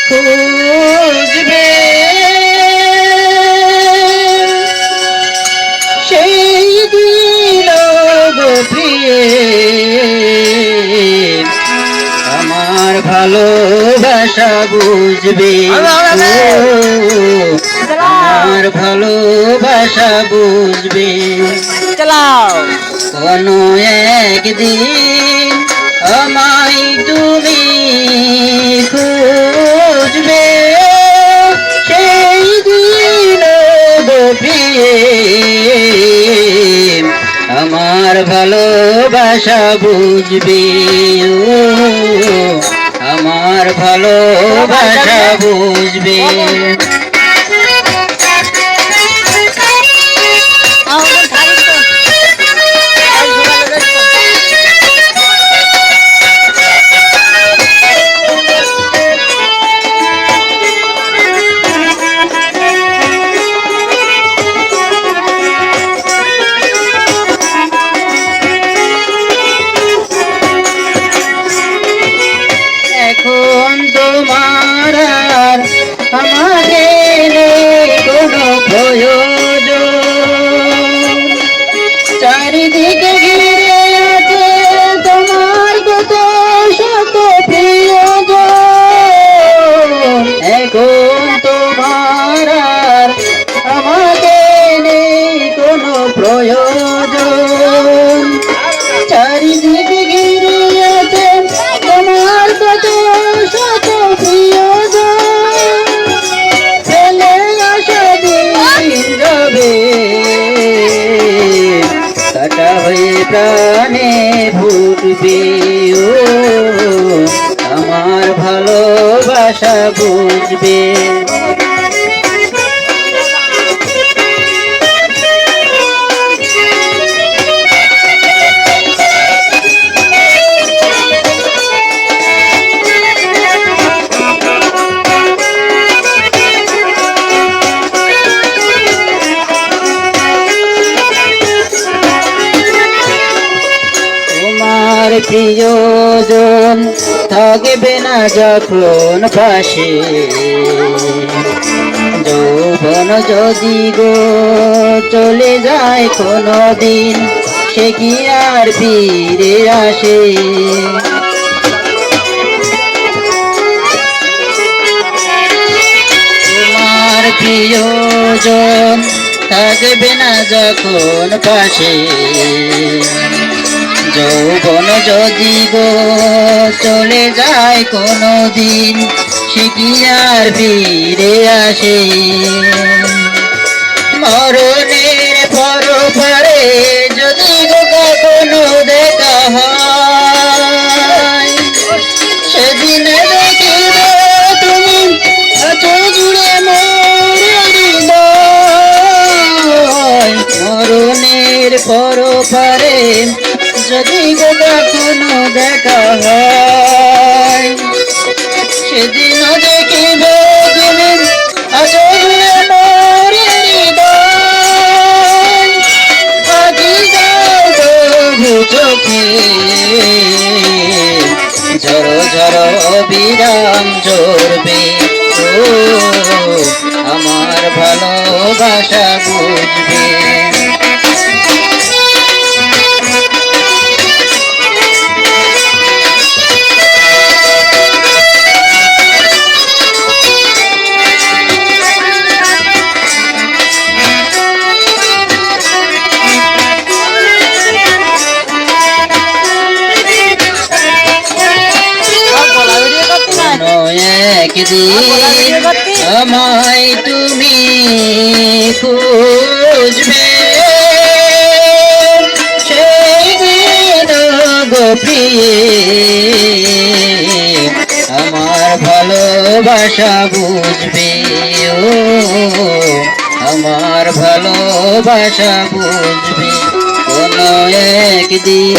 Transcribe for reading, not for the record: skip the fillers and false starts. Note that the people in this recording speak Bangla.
খুঁজবে সেই দিন গো প্রিয়ে আমার ভালোবাসা বুঝবে আমার ভালোবাসা বুঝবে কোনো একদিন আমায় তুমি খুঁজবে সেই দিন গো প্রিয়ে আমার ভালোবাসা বুঝবে আমার ভালোবাসা বুঝবে এখন তোমার আর আমাদের কোনো প্রয়োজন চারিদিকে ঘিরে আছে তোমার কত শত প্রিয়জন এখন তোমার আর আমাদের কোনো প্রয়োজন চারিদিকে ঘিরে আছে তোমার কত শত প্রিয়জন ফেলে আসা দিন যাবে কাটা হয়ে প্রাণে ফুটবে ও আমার ভালোবাসা বুঝবে প্রিয়জন থাকবে না যখন পাশে যৌবন যদি গো চলে যায় কোনো দিন সে কি আর ফিরে আসে তোমার প্রিয়জন থাকবে না যখন পাশে যৌবন যদি গো চলে যায় কোনো দিন সে কি আর ফিরে আসে মরণের পরপারে যদি গো কখনো দেখা হয় সেদিন দেখিব তুমি জুড়ে মরণের পরপারে যদি গো কখনো দেখা হয় সেদিন দেখিব তুমি আসলে মোরে হৃদয় আজি যাও তবু চোখে ঝরো ঝরো বিরাম ঝরবে ও আমার ভালোবাসা বুঝবে একদিন আমায় তুমি খুঁজবে সেই দিন গো প্রিয়ে আমার ভালোবাসা বুঝবে ও আমার ভালোবাসা বুঝবে কোনো একদিন